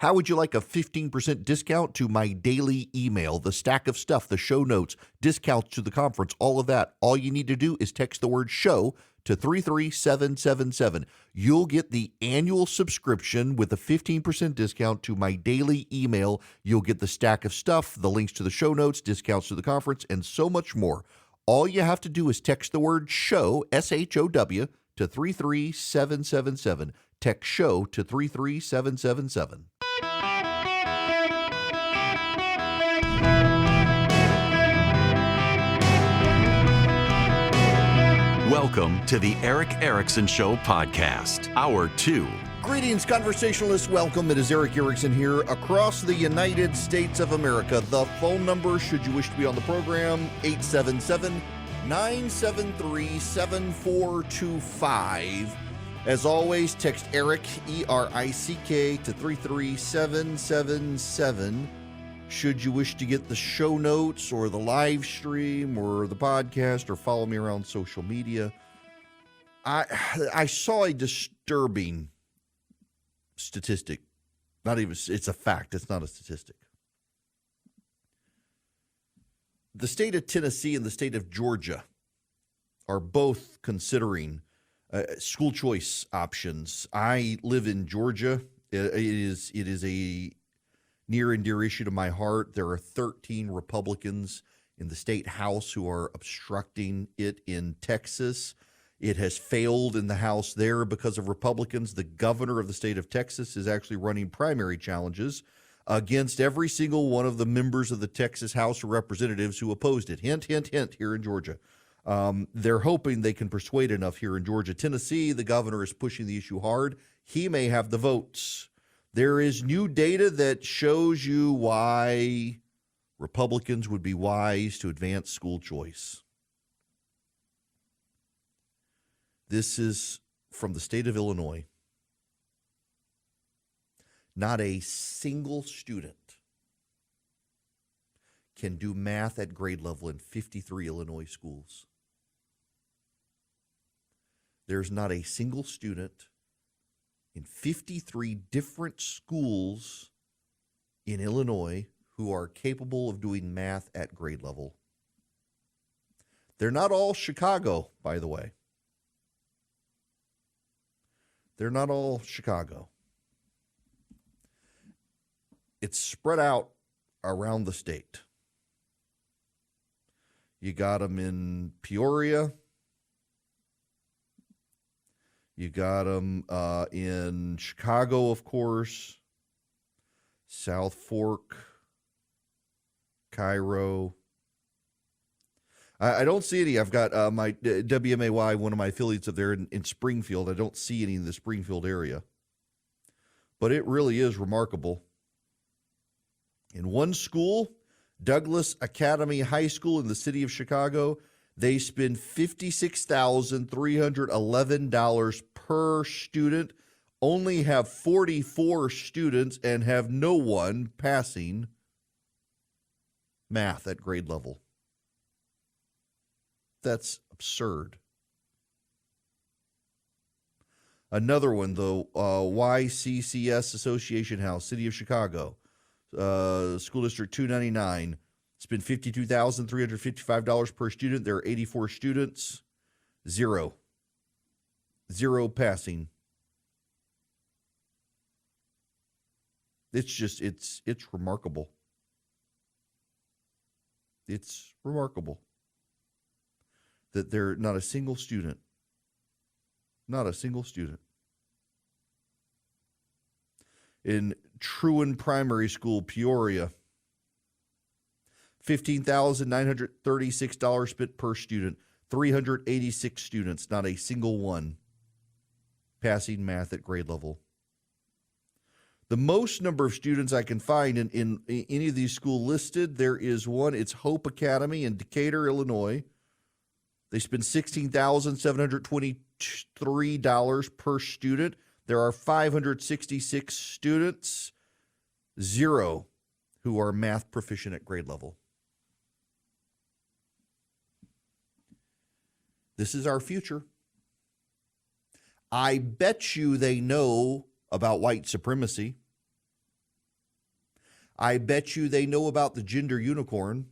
How would you like a 15% discount to my daily email, the stack of stuff, the show notes, discounts to the conference, all of that? All you need to do is text the word show to 33777. You'll get the annual subscription with a 15% discount to my daily email. You'll get the stack of stuff, the links to the show notes, discounts to the conference, and so much more. All you have to do is text the word show, SHOW, to 33777. Text show to 33777. Welcome to the Eric Erickson Show podcast, Hour 2. Greetings, conversationalists. Welcome. It is Eric Erickson here across the United States of America. The phone number, should you wish to be on the program, 877-973-7425. As always, text Eric, E-R-I-C-K, to 33777. Should you wish to get the show notes or the live stream or the podcast or follow me around social media. I saw a disturbing statistic. It's a fact. It's not a statistic. The state of Tennessee and the state of Georgia are both considering school choice options. I live in Georgia. It is a near and dear issue to my heart. There are 13 Republicans in the state House who are obstructing it in Texas. It has failed in the House there because of Republicans. The governor of the state of Texas is actually running primary challenges against every single one of the members of the Texas House of Representatives who opposed it. Hint, hint, hint, here in Georgia. They're hoping they can persuade enough here in Georgia. Tennessee, the governor is pushing the issue hard. He may have the votes. There is new data that shows you why Republicans would be wise to advance school choice. This is from the state of Illinois. Not a single student can do math at grade level in 53 Illinois schools. There's not a single student in 53 different schools in Illinois who are capable of doing math at grade level. They're not all Chicago, by the way. They're not all Chicago. It's spread out around the state. You got them in Peoria. You got them in Chicago, of course, South Fork, Cairo. I don't see any. I've got my WMAY, one of my affiliates up there in Springfield. I don't see any in the Springfield area. But it really is remarkable. In one school, Douglas Academy High School in the city of Chicago, they spend $56,311 per student, only have 44 students, and have no one passing math at grade level. That's absurd. Another one, though, YCCS Association House, City of Chicago, School District 299. Spend $52,355 per student. There are 84 students. Zero passing. It's remarkable. It's remarkable that there not a single student. In Truan Primary School, Peoria, $15,936 spent per student, 386 students, not a single one passing math at grade level. The most number of students I can find in any of these schools listed, there is one. It's Hope Academy in Decatur, Illinois. They spend $16,723 per student. There are 566 students, zero who are math proficient at grade level. This is our future. I bet you they know about white supremacy. I bet you they know about the gender unicorn.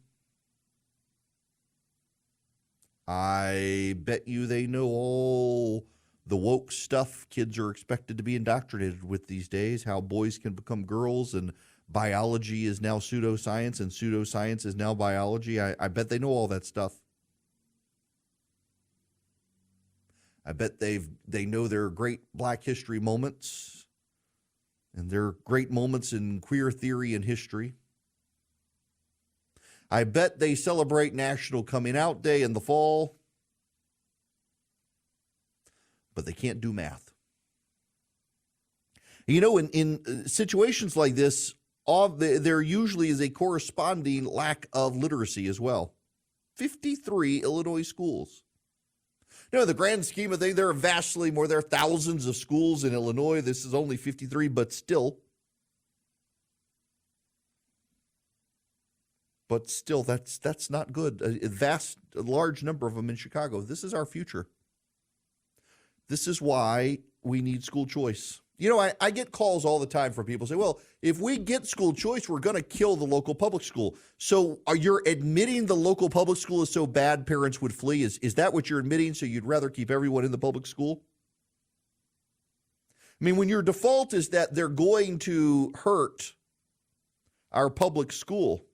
I bet you they know all the woke stuff kids are expected to be indoctrinated with these days, how boys can become girls and biology is now pseudoscience and pseudoscience is now biology. I bet they know all that stuff. I bet they know their great Black history moments and their great moments in queer theory and history. I bet they celebrate National Coming Out Day in the fall, but they can't do math. You know, in situations like this, there usually is a corresponding lack of literacy as well. 53 Illinois schools. You know, in the grand scheme of things, there are vastly more. There are thousands of schools in Illinois. This is only 53, but still. But still, that's not good. A large number of them in Chicago. This is our future. This is why we need school choice. You know, I get calls all the time from people say, well, if we get school choice, we're going to kill the local public school. So are you admitting the local public school is so bad parents would flee? Is that what you're admitting? So you'd rather keep everyone in the public school? I mean, when your default is that they're going to hurt our public school,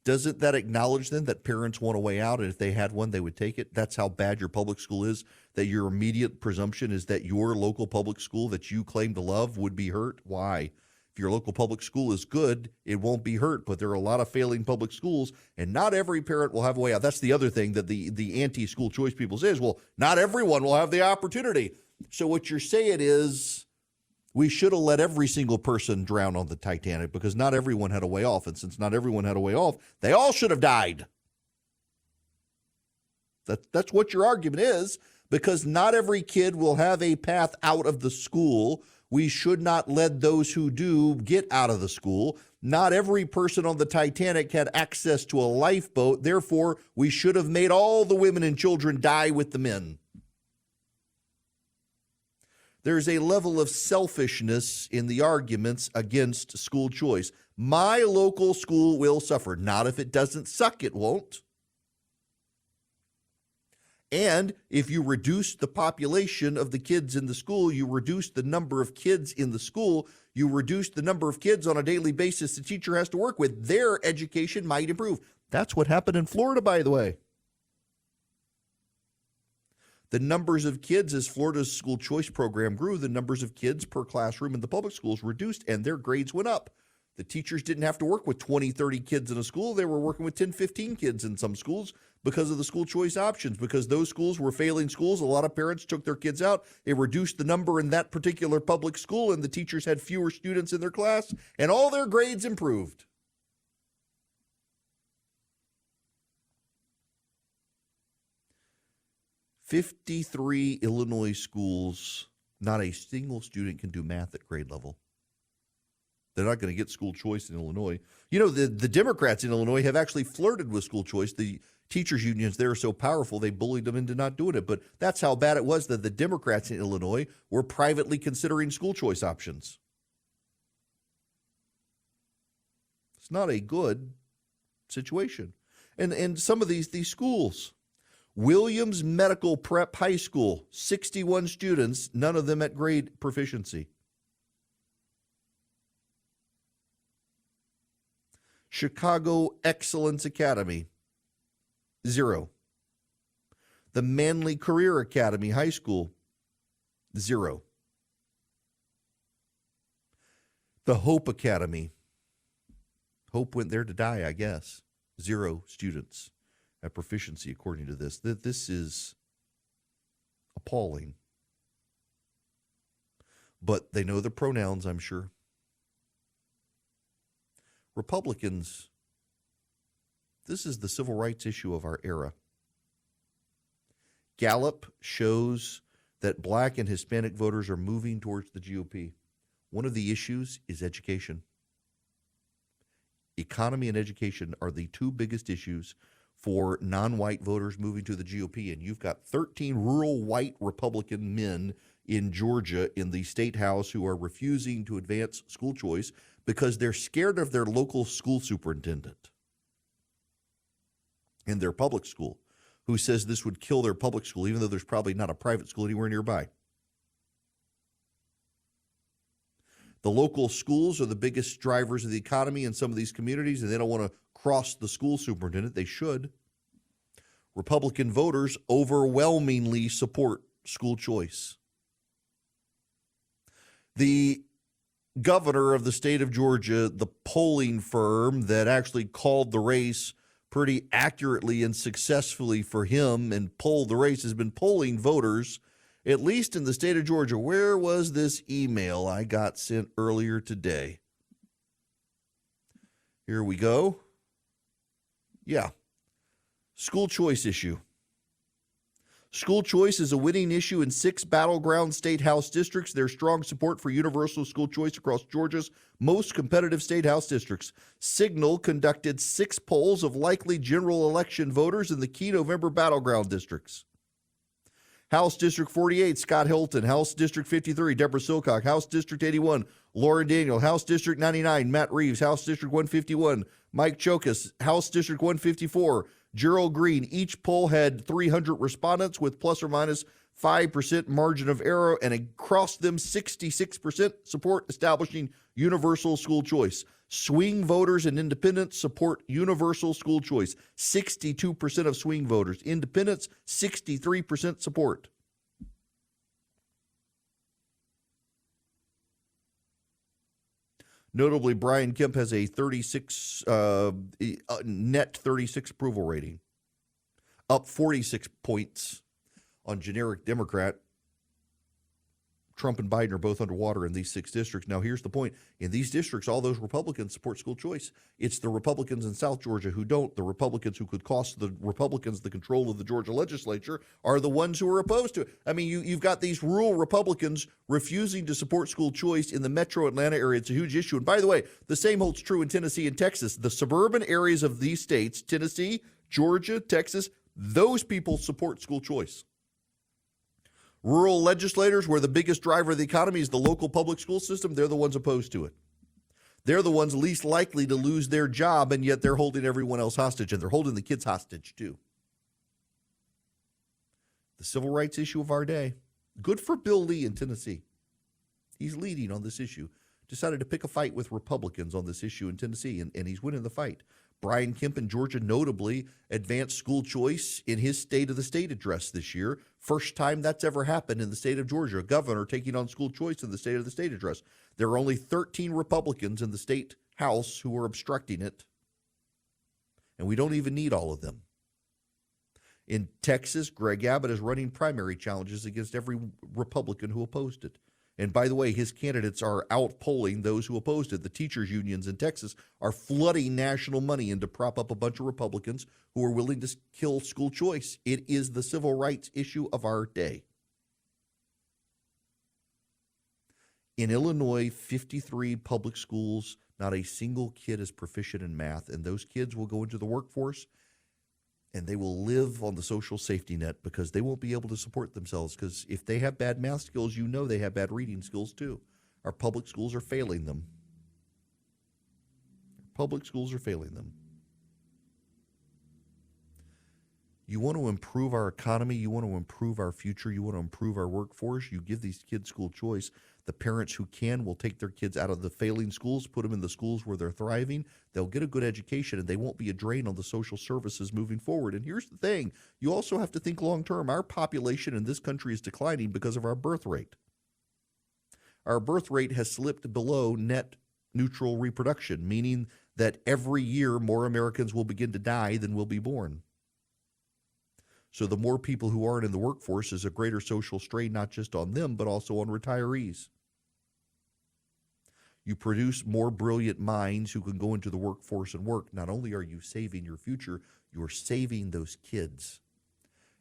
doesn't that acknowledge then that parents want a way out, and if they had one, they would take it? That's how bad your public school is, that your immediate presumption is that your local public school that you claim to love would be hurt? Why? If your local public school is good, it won't be hurt, but there are a lot of failing public schools, and not every parent will have a way out. That's the other thing that the anti-school choice people say is, well, not everyone will have the opportunity. So what you're saying is, we should have let every single person drown on the Titanic because not everyone had a way off. And since not everyone had a way off, they all should have died. That's what your argument is, because not every kid will have a path out of the school. We should not let those who do get out of the school. Not every person on the Titanic had access to a lifeboat. Therefore, we should have made all the women and children die with the men. There's a level of selfishness in the arguments against school choice. My local school will suffer. Not if it doesn't suck, it won't. And if you reduce the population of the kids in the school, you reduce the number of kids in the school, you reduce the number of kids on a daily basis the teacher has to work with, their education might improve. That's what happened in Florida, by the way. The numbers of kids, as Florida's school choice program grew, the numbers of kids per classroom in the public schools reduced and their grades went up. The teachers didn't have to work with 20, 30 kids in a school. They were working with 10, 15 kids in some schools because of the school choice options. Because those schools were failing schools, a lot of parents took their kids out. It reduced the number in that particular public school, and the teachers had fewer students in their class, and all their grades improved. "53 Illinois schools, not a single student can do math at grade level. They're not going to get school choice in Illinois. You know, the Democrats in Illinois have actually flirted with school choice. The teachers' unions there are so powerful, they bullied them into not doing it. But that's how bad it was that the Democrats in Illinois were privately considering school choice options. It's not a good situation. And some of these schools, Williams Medical Prep High School, 61 students, none of them at grade proficiency. Chicago Excellence Academy, 0. The Manly Career Academy High School, 0. The Hope Academy, Hope went there to die, I guess, 0 students at proficiency, according to this. This is appalling. But they know the pronouns, I'm sure. Republicans, this is the civil rights issue of our era. Gallup shows that Black and Hispanic voters are moving towards the GOP. One of the issues is education. Economy and education are the two biggest issues for non-white voters moving to the GOP, and you've got 13 rural white Republican men in Georgia in the state house who are refusing to advance school choice because they're scared of their local school superintendent in their public school, who says this would kill their public school, even though there's probably not a private school anywhere nearby. The local schools are the biggest drivers of the economy in some of these communities, and they don't want to cross the school superintendent. They should. Republican voters overwhelmingly support school choice. The governor of the state of Georgia, the polling firm that actually called the race pretty accurately and successfully for him and polled the race, has been polling voters, at least in the state of Georgia. Where was this email I got sent earlier today? Here we go. Yeah. School choice issue. School choice is a winning issue in 6 battleground state house districts. There's strong support for universal school choice across Georgia's most competitive state house districts. Signal conducted 6 polls of likely general election voters in the key November battleground districts. House District 48, Scott Hilton. House District 53, Deborah Silcock. House District 81, Lauren Daniel. House District 99, Matt Reeves. House District 151, Mike Chokas. House District 154, Gerald Green. Each poll had 300 respondents with plus or minus 5% margin of error, and across them 66% support establishing universal school choice. Swing voters and independents support universal school choice. 62% of swing voters. Independents, 63% support. Notably, Brian Kemp has a net 36 approval rating, up 46 points on generic Democrat. Trump and Biden are both underwater in these 6 districts. Now, here's the point. In these districts, all those Republicans support school choice. It's the Republicans in South Georgia who don't. The Republicans who could cost the Republicans the control of the Georgia legislature are the ones who are opposed to it. I mean, you've got these rural Republicans refusing to support school choice in the metro Atlanta area. It's a huge issue. And by the way, the same holds true in Tennessee and Texas. The suburban areas of these states, Tennessee, Georgia, Texas, those people support school choice. Rural legislators, where the biggest driver of the economy is the local public school system, they're the ones opposed to it. They're the ones least likely to lose their job, and yet they're holding everyone else hostage, and they're holding the kids hostage too. The civil rights issue of our day. Good for Bill Lee in Tennessee. He's leading on this issue. Decided to pick a fight with Republicans on this issue in Tennessee, and he's winning the fight. Brian Kemp in Georgia notably advanced school choice in his State of the State address this year. First time that's ever happened in the state of Georgia, a governor taking on school choice in the State of the State address. There are only 13 Republicans in the state house who are obstructing it, and we don't even need all of them. In Texas, Greg Abbott is running primary challenges against every Republican who opposed it. And by the way, his candidates are outpolling those who opposed it. The teachers' unions in Texas are flooding national money in to prop up a bunch of Republicans who are willing to kill school choice. It is the civil rights issue of our day. In Illinois, 53 public schools, not a single kid is proficient in math, and those kids will go into the workforce and they will live on the social safety net because they won't be able to support themselves, because if they have bad math skills, you know they have bad reading skills too. Our public schools are failing them. Public schools are failing them. You want to improve our economy, you want to improve our future, you want to improve our workforce, you give these kids school choice. The parents who can will take their kids out of the failing schools, put them in the schools where they're thriving. They'll get a good education, and they won't be a drain on the social services moving forward. And here's the thing. You also have to think long term. Our population in this country is declining because of our birth rate. Our birth rate has slipped below net neutral reproduction, meaning that every year more Americans will begin to die than will be born. So the more people who aren't in the workforce is a greater social strain, not just on them, but also on retirees. You produce more brilliant minds who can go into the workforce and work. Not only are you saving your future, you're saving those kids.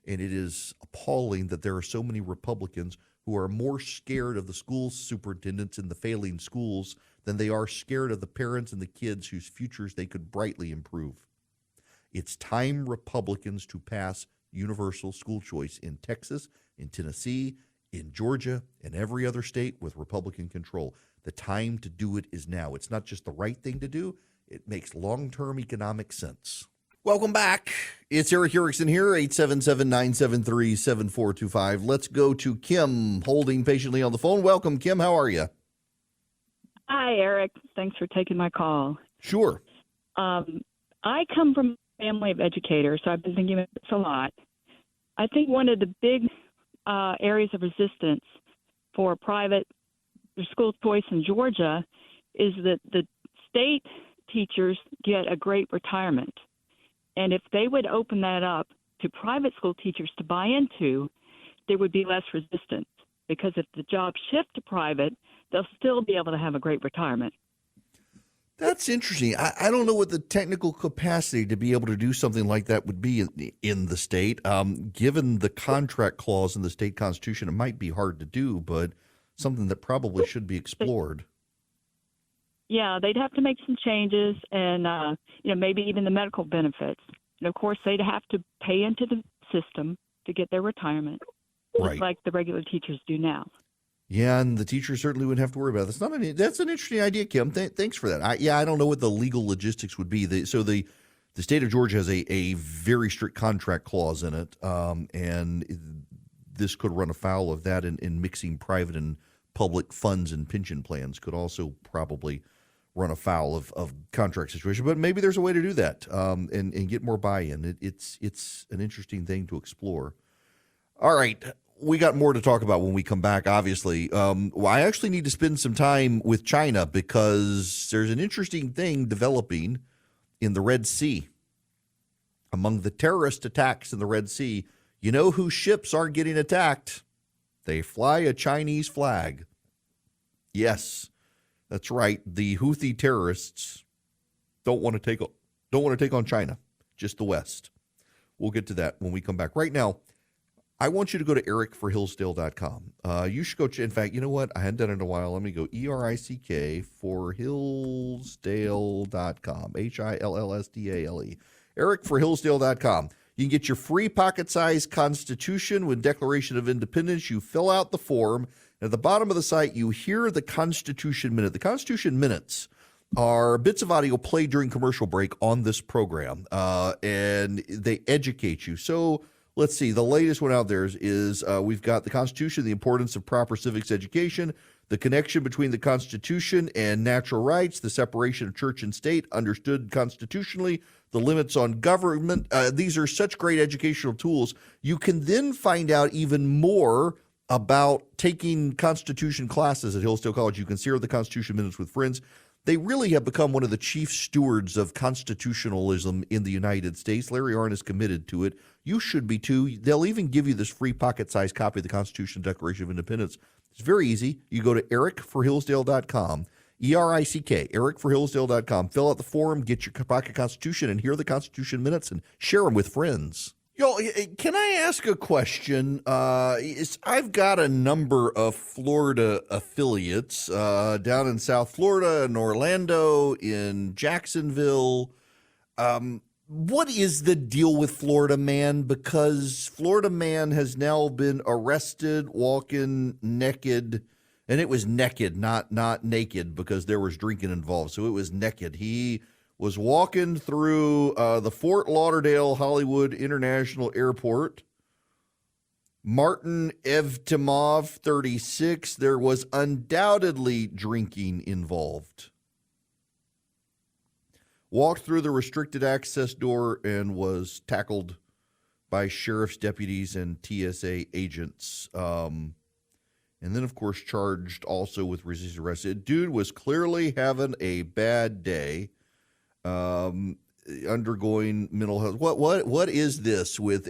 And it is appalling that there are so many Republicans who are more scared of the school superintendents in the failing schools than they are scared of the parents and the kids whose futures they could brightly improve. It's time Republicans to pass universal school choice in Texas, in Tennessee, in Georgia and every other state with Republican control. The time to do it is now. It's not just the right thing to do, it makes long-term economic sense. Welcome back. It's Eric Erickson here, 877-973-7425. Let's go to Kim, holding patiently on the phone. Welcome, Kim. How are you? Hi, Eric. Thanks for taking my call. Sure. I come from a family of educators, so I've been thinking about this a lot. I think one of the big areas of resistance for private school choice in Georgia is that the state teachers get a great retirement. And if they would open that up to private school teachers to buy into, there would be less resistance. Because if the jobs shift to private, they'll still be able to have a great retirement. That's interesting. I don't know what the technical capacity to be able to do something like that would be in the state. Given the contract clause in the state constitution, it might be hard to do, but something that probably should be explored. Yeah, they'd have to make some changes and, maybe even the medical benefits. And, of course, they'd have to pay into the system to get their retirement, just like the regular teachers do now. Yeah, and the teachers certainly wouldn't have to worry about it. That's an interesting idea, Kim. Thanks for that. I don't know what the legal logistics would be. The state of Georgia has a very strict contract clause in it, and this could run afoul of that in mixing private and public funds and pension plans could also probably run afoul of contract situation. But maybe there's a way to do that and get more buy-in. It's an interesting thing to explore. All right. We got more to talk about when we come back, obviously. I actually need to spend some time with China because there's an interesting thing developing in the Red Sea. Among the terrorist attacks in the Red Sea, you know whose ships aren't getting attacked? They fly a Chinese flag. Yes, that's right. The Houthi terrorists don't want to take on China, just the West. We'll get to that when we come back. Right now, I want you to go to ericforhillsdale.com. You should go. In fact, you know what? I hadn't done it in a while. Let me go ERICK for Hillsdale.com. HILLSDALE. ericforhillsdale.com. You can get your free pocket-sized Constitution with Declaration of Independence. You fill out the form. And at the bottom of the site, you hear the Constitution Minute. The Constitution Minutes are bits of audio played during commercial break on this program, and they educate you. So let's see. The latest one out there is we've got the Constitution, the importance of proper civics education, the connection between the Constitution and natural rights, the separation of church and state understood constitutionally, the limits on government. These are such great educational tools. You can then find out even more about taking Constitution classes at Hillsdale College. You can share the Constitution Minutes with friends. They really have become one of the chief stewards of constitutionalism in the United States. Larry Arnn is committed to it. You should be too. They'll even give you this free pocket-sized copy of the Constitution Declaration of Independence. It's very easy. You go to ericforhillsdale.com, ERICK, ericforhillsdale.com. Fill out the form, get your pocket Constitution, and hear the Constitution Minutes, and share them with friends. Yo, can I ask a question? I've got a number of Florida affiliates down in South Florida, in Orlando, in Jacksonville. What is the deal with Florida Man? Because Florida Man has now been arrested walking naked, and it was naked, not naked, because there was drinking involved. So it was naked. He was walking through the Fort Lauderdale Hollywood International Airport. Martin Evtimov, 36. There was undoubtedly drinking involved. Walked through the restricted access door and was tackled by sheriff's deputies and TSA agents. And then, of course, charged also with resisting arrest. Dude was clearly having a bad day. Undergoing mental health. What is this with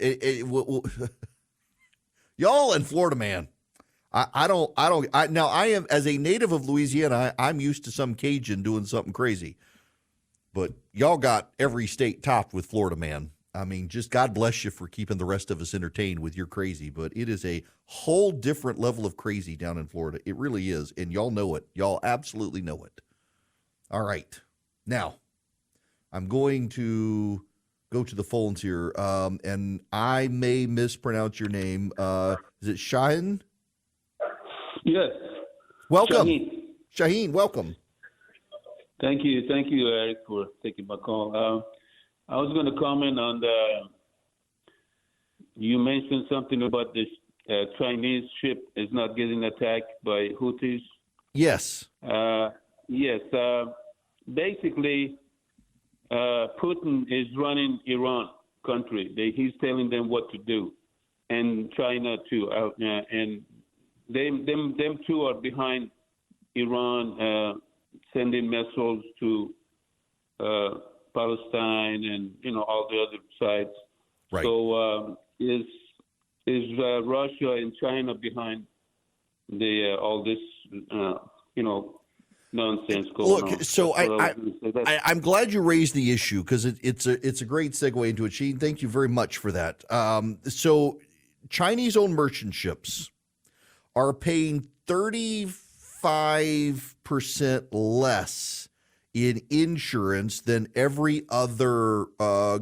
y'all in Florida Man? I am, as a native of Louisiana, I'm used to some Cajun doing something crazy, but y'all got every state topped with Florida Man. I mean, just God bless you for keeping the rest of us entertained with your crazy, but it is a whole different level of crazy down in Florida. It really is, and y'all know it. Y'all absolutely know it. All right, now I'm going to go to the phones here, and I may mispronounce your name. Is it Cheyenne? Yes. Welcome. Shaheen. Shaheen, welcome. Thank you, Eric, for taking my call. I was going to comment on you mentioned something about this Chinese ship is not getting attacked by Houthis. Yes. Yes. Basically, Putin is running Iran country. He's telling them what to do, and China too. And them two are behind Iran, sending missiles to Palestine and all the other sides. Right. So is Russia and China behind the all this nonsense going on? Look, so I'm glad you raised the issue because it's a great segue into it. Sheen, thank you very much for that. So Chinese-owned merchant ships are paying 35% less in insurance than every other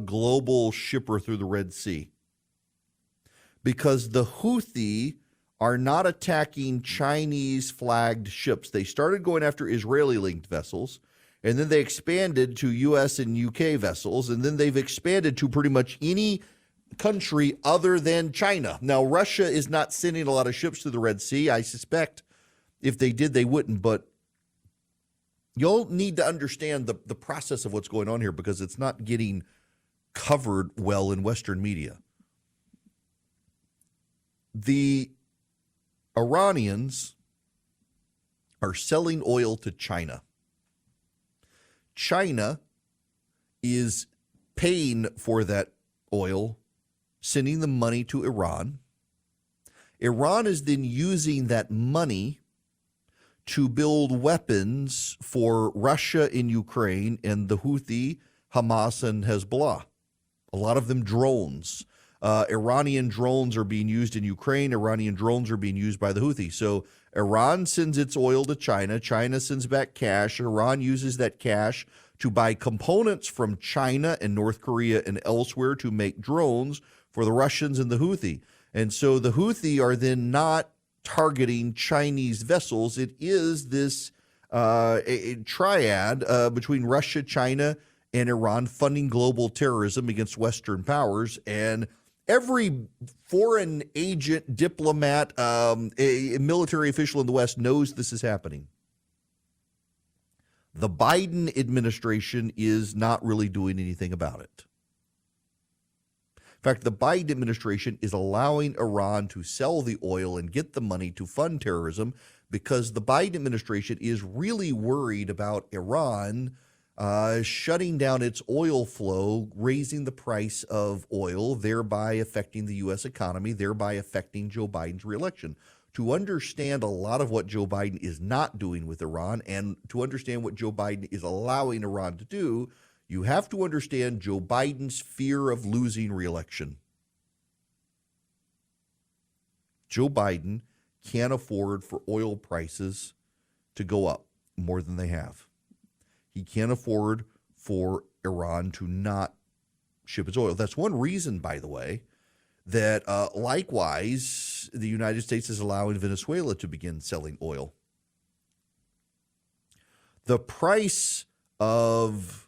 global shipper through the Red Sea because the Houthi are not attacking Chinese-flagged ships. They started going after Israeli-linked vessels, and then they expanded to U.S. and U.K. vessels, and then they've expanded to pretty much any country other than China. Now, Russia is not sending a lot of ships to the Red Sea. I suspect if they did, they wouldn't, but you'll need to understand the process of what's going on here because it's not getting covered well in Western media. The Iranians are selling oil to China. China is paying for that oil, sending the money to Iran. Iran is then using that money to build weapons for Russia in Ukraine and the Houthi, Hamas, and Hezbollah. A lot of them drones. Iranian drones are being used in Ukraine. Iranian drones are being used by the Houthis. So Iran sends its oil to China. China sends back cash. Iran uses that cash to buy components from China and North Korea and elsewhere to make drones for the Russians and the Houthi. And so the Houthi are then not targeting Chinese vessels. It is this a triad between Russia, China, and Iran funding global terrorism against Western powers. And every foreign agent, diplomat, a military official in the West knows this is happening. The Biden administration is not really doing anything about it. In fact, the Biden administration is allowing Iran to sell the oil and get the money to fund terrorism because the Biden administration is really worried about Iran shutting down its oil flow, raising the price of oil, thereby affecting the U.S. economy, thereby affecting Joe Biden's reelection. To understand a lot of what Joe Biden is not doing with Iran and to understand what Joe Biden is allowing Iran to do, you have to understand Joe Biden's fear of losing reelection. Joe Biden can't afford for oil prices to go up more than they have. He can't afford for Iran to not ship its oil. That's one reason, by the way, that likewise the United States is allowing Venezuela to begin selling oil. The price of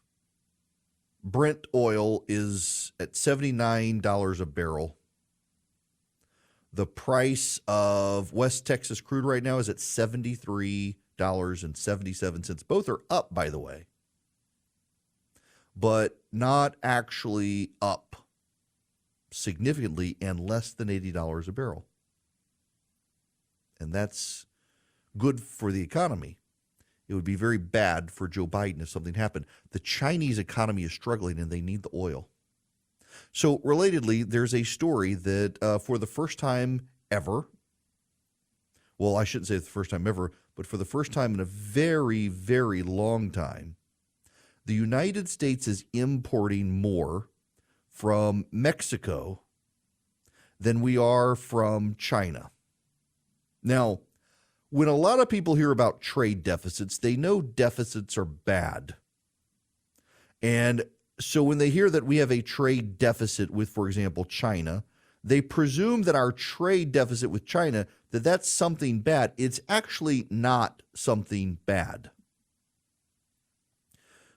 Brent oil is at $79 a barrel. The price of West Texas crude right now is at $73.77. Both are up, by the way, but not actually up significantly and less than $80 a barrel. And that's good for the economy. It would be very bad for Joe Biden if something happened. The Chinese economy is struggling and they need the oil. So relatedly, there's a story that for the first time ever, well, I shouldn't say the first time ever, but for the first time in a very, very long time, the United States is importing more from Mexico than we are from China. Now, when a lot of people hear about trade deficits, they know deficits are bad. And so when they hear that we have a trade deficit with, for example, China, they presume that our trade deficit with China, that's something bad. It's actually not something bad.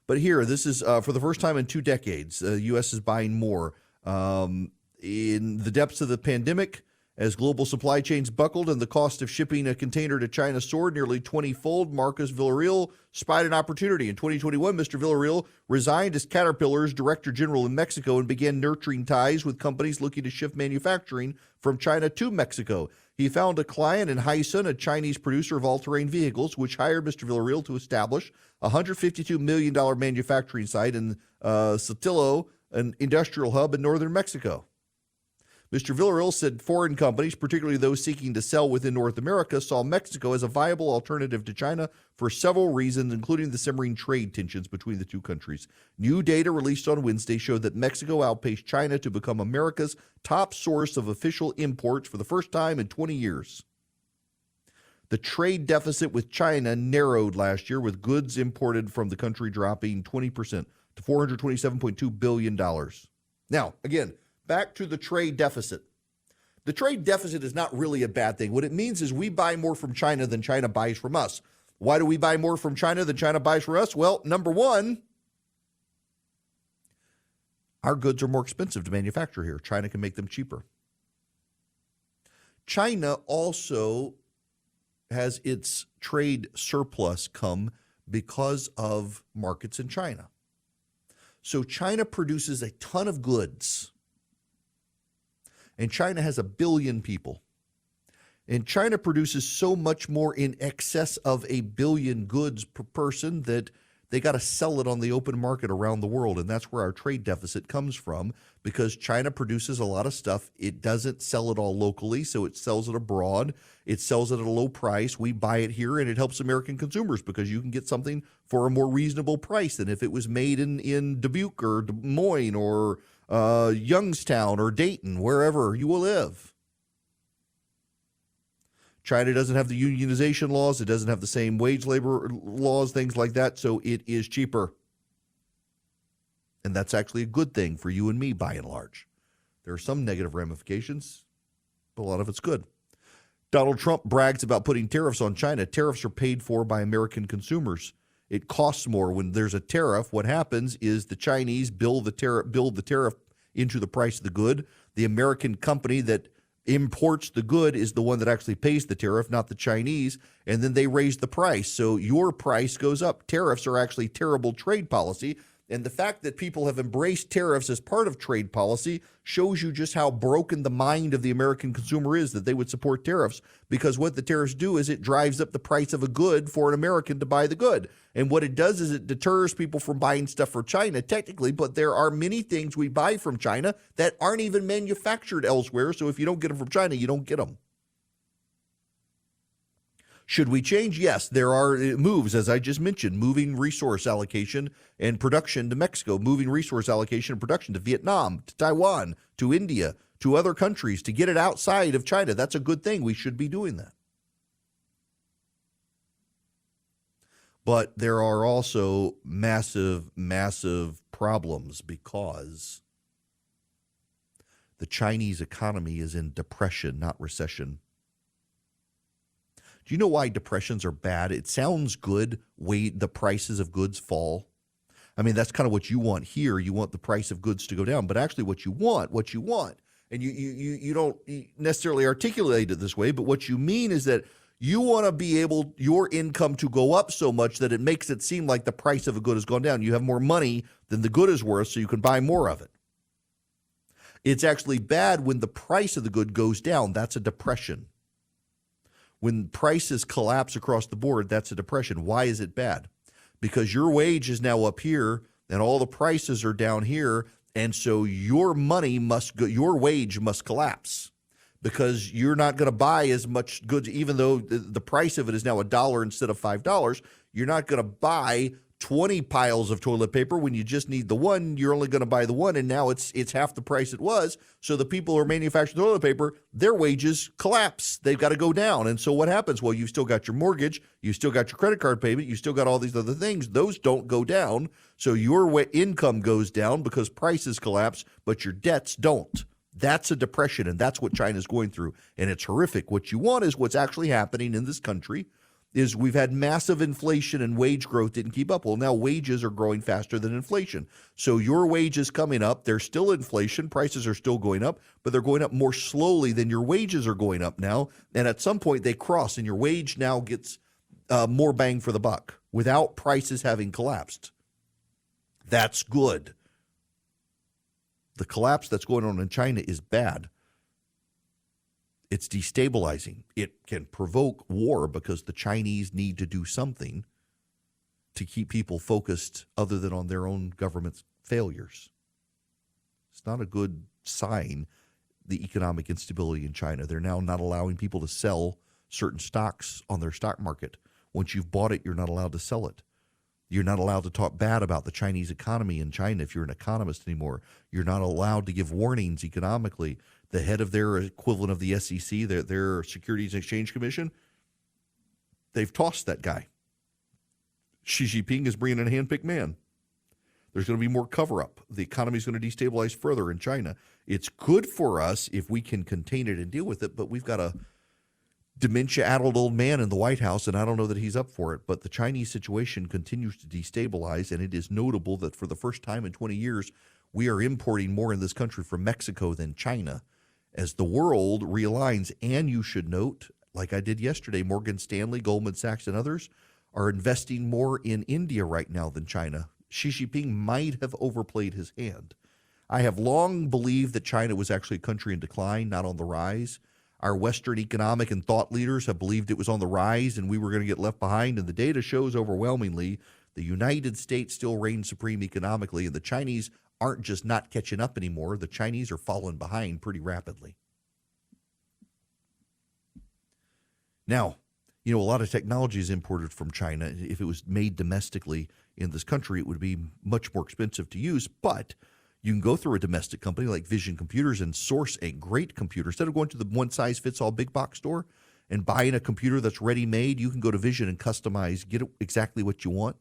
But here, this is for the first time in 2 decades, the U.S. is buying more. In the depths of the pandemic, as global supply chains buckled and the cost of shipping a container to China soared nearly 20-fold, Marcus Villarreal spied an opportunity. In 2021, Mr. Villarreal resigned as Caterpillar's Director General in Mexico and began nurturing ties with companies looking to shift manufacturing from China to Mexico. He found a client in Hyson, a Chinese producer of all-terrain vehicles, which hired Mr. Villarreal to establish a $152 million manufacturing site in Saltillo, an industrial hub in northern Mexico. Mr. Villarreal said foreign companies, particularly those seeking to sell within North America, saw Mexico as a viable alternative to China for several reasons, including the simmering trade tensions between the two countries. New data released on Wednesday showed that Mexico outpaced China to become America's top source of official imports for the first time in 20 years. The trade deficit with China narrowed last year, with goods imported from the country dropping 20% to $427.2 billion. Now, again, back to the trade deficit. The trade deficit is not really a bad thing. What it means is we buy more from China than China buys from us. Why do we buy more from China than China buys from us? Well, number one, our goods are more expensive to manufacture here. China can make them cheaper. China also has its trade surplus come because of markets in China. So China produces a ton of goods. And China has 1 billion people. And China produces so much more in excess of 1 billion goods per person that they got to sell it on the open market around the world. And that's where our trade deficit comes from, because China produces a lot of stuff. It doesn't sell it all locally, so it sells it abroad. It sells it at a low price. We buy it here, and it helps American consumers because you can get something for a more reasonable price than if it was made in Dubuque or Des Moines or Youngstown or Dayton, wherever you will live. China doesn't have the unionization laws. It doesn't have the same wage labor laws, things like that, so it is cheaper. And that's actually a good thing for you and me, by and large. There are some negative ramifications, but a lot of it's good. Donald Trump brags about putting tariffs on China. Tariffs are paid for by American consumers. It costs more. When there's a tariff, what happens is the Chinese build the tariff into the price of the good. The American company that imports the good is the one that actually pays the tariff, not the Chinese, and then they raise the price. So your price goes up. Tariffs are actually terrible trade policy. And the fact that people have embraced tariffs as part of trade policy shows you just how broken the mind of the American consumer is, that they would support tariffs, because what the tariffs do is it drives up the price of a good for an American to buy the good. And what it does is it deters people from buying stuff from China, technically, but there are many things we buy from China that aren't even manufactured elsewhere. So if you don't get them from China, you don't get them. Should we change? Yes, there are moves, as I just mentioned, moving resource allocation and production to Mexico, moving resource allocation and production to Vietnam, to Taiwan, to India, to other countries to get it outside of China. That's a good thing. We should be doing that. But there are also massive, massive problems because the Chinese economy is in depression, not recession. Do you know why depressions are bad? It sounds good, the prices of goods fall. I mean, that's kind of what you want here. You want the price of goods to go down. But actually what you want, and you don't necessarily articulate it this way, but what you mean is that you want to be able, your income to go up so much that it makes it seem like the price of a good has gone down. You have more money than the good is worth, so you can buy more of it. It's actually bad when the price of the good goes down. That's a depression. When prices collapse across the board, that's a depression. Why is it bad? Because your wage is now up here and all the prices are down here, and so your money must go, your wage must collapse because you're not going to buy as much goods, even though the price of it is now $1 instead of $5. You're not going to buy 20 piles of toilet paper when you just need the one. You're only going to buy the one, and now it's half the price it was. So the people who are manufacturing toilet paper, their wages collapse. They've got to go down. And so what happens? Well, you've still got your mortgage, you still got your credit card payment, you still got all these other things. Those don't go down. So your income goes down because prices collapse, but your debts don't. That's a depression, and that's what China's going through, and it's horrific. What you want is what's actually happening in this country is we've had massive inflation and wage growth didn't keep up. Well, now wages are growing faster than inflation. So your wages coming up, there's still inflation, prices are still going up, but they're going up more slowly than your wages are going up now. And at some point they cross, and your wage now gets more bang for the buck without prices having collapsed. That's good. The collapse that's going on in China is bad. It's destabilizing. It can provoke war because the Chinese need to do something to keep people focused other than on their own government's failures. It's not a good sign, the economic instability in China. They're now not allowing people to sell certain stocks on their stock market. Once you've bought it, you're not allowed to sell it. You're not allowed to talk bad about the Chinese economy in China if you're an economist anymore. You're not allowed to give warnings economically. The head of their equivalent of the SEC, their Securities and Exchange Commission, they've tossed that guy. Xi Jinping is bringing in a handpicked man. There's going to be more cover-up. The economy is going to destabilize further in China. It's good for us if we can contain it and deal with it, but we've got a dementia-addled old man in the White House, and I don't know that he's up for it. But the Chinese situation continues to destabilize, and it is notable that for the first time in 20 years, we are importing more in this country from Mexico than China. As the world realigns, and you should note, like I did yesterday, Morgan Stanley, Goldman Sachs, and others are investing more in India right now than China. Xi Jinping might have overplayed his hand. I have long believed that China was actually a country in decline, not on the rise. Our Western economic and thought leaders have believed it was on the rise and we were going to get left behind, and the data shows overwhelmingly the United States still reigns supreme economically, and the Chinese aren't just not catching up anymore. The Chinese are falling behind pretty rapidly. Now, a lot of technology is imported from China. If it was made domestically in this country, it would be much more expensive to use, but you can go through a domestic company like Vision Computers and source a great computer. Instead of going to the one-size-fits-all big box store and buying a computer that's ready-made, you can go to Vision and customize, get it exactly what you want.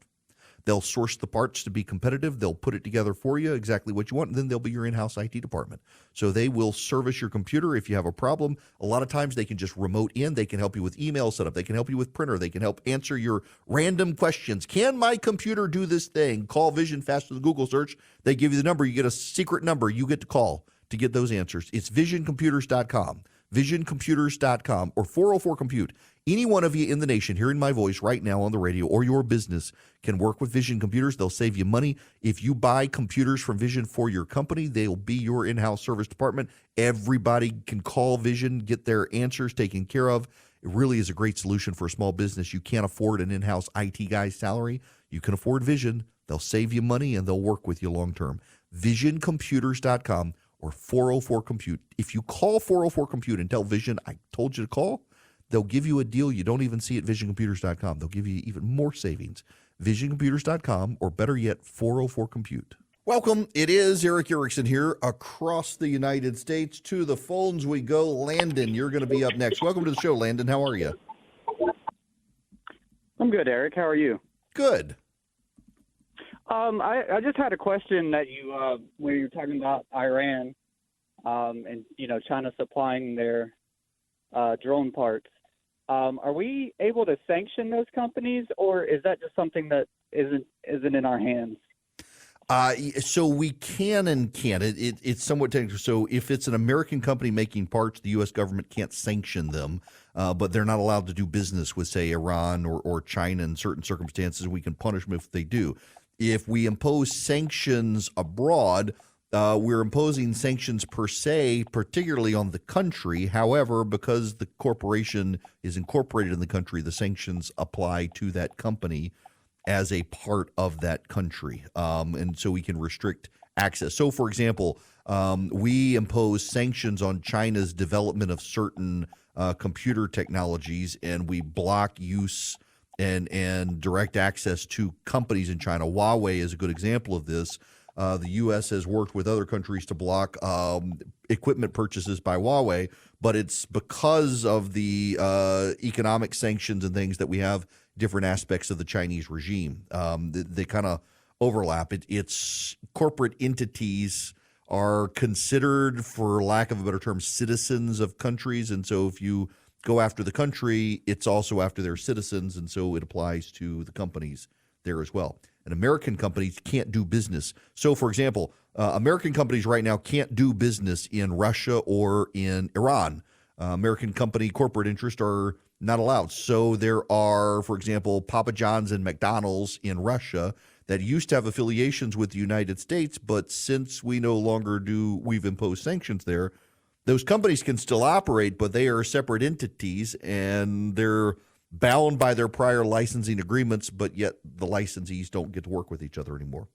They'll source the parts to be competitive. They'll put it together for you exactly what you want, and then they'll be your in-house IT department. So they will service your computer if you have a problem. A lot of times they can just remote in. They can help you with email setup. They can help you with printer. They can help answer your random questions. Can my computer do this thing? Call Vision fast with a Google search. They give you the number. You get a secret number you get to call to get those answers. It's visioncomputers.com. visioncomputers.com or 404-COMPUTE. Any one of you in the nation hearing my voice right now on the radio or your business can work with Vision Computers. They'll save you money. If you buy computers from Vision for your company, they'll be your in-house service department. Everybody can call Vision, get their answers taken care of. It really is a great solution for a small business. You can't afford an in-house IT guy's salary. You can afford Vision. They'll save you money and they'll work with you long-term. Visioncomputers.com or 404-COMPUTE. If you call 404-COMPUTE and tell Vision I told you to call, they'll give you a deal you don't even see at visioncomputers.com. They'll give you even more savings. Visioncomputers.com or better yet, 404-COMPUTE. Welcome. It is Eric Erickson here across the United States. To the phones we go. Landon, you're going to be up next. Welcome to the show, Landon. How are you? I'm good, Eric. How are you? Good. I just had a question that when you were talking about Iran, and China supplying their drone parts. Are we able to sanction those companies, or is that just something that isn't in our hands? So we can and can't. It's somewhat technical. So if it's an American company making parts, the U.S. government can't sanction them, but they're not allowed to do business with, say, Iran or China in certain circumstances. We can punish them if they do. If we impose sanctions abroad, we're imposing sanctions per se, particularly on the country. However, because the corporation is incorporated in the country, the sanctions apply to that company as a part of that country. And so we can restrict access. So, for example, we impose sanctions on China's development of certain computer technologies, and we block use and direct access to companies in China. Huawei is a good example of this. The U.S. has worked with other countries to block equipment purchases by Huawei, but it's because of the economic sanctions and things that we have different aspects of the Chinese regime. They kind of overlap. It's corporate entities are considered, for lack of a better term, citizens of countries. And so if you go after the country, it's also after their citizens. And so it applies to the companies there as well. And American companies can't do business. So, for example, American companies right now can't do business in Russia or in Iran. American company corporate interests are not allowed. So there are, for example, Papa John's and McDonald's in Russia that used to have affiliations with the United States, but since we no longer do, we've imposed sanctions there, those companies can still operate, but they are separate entities and they're bound by their prior licensing agreements, but yet the licensees don't get to work with each other anymore.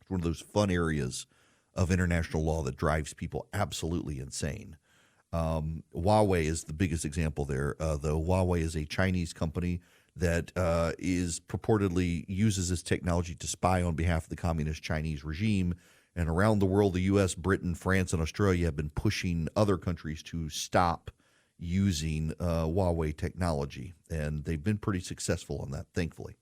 It's one of those fun areas of international law that drives people absolutely insane. Huawei is the biggest example there, though. Huawei is a Chinese company that is purportedly uses this technology to spy on behalf of the communist Chinese regime. And around the world, the U.S., Britain, France, and Australia have been pushing other countries to stop using Huawei technology. And they've been pretty successful on that, thankfully.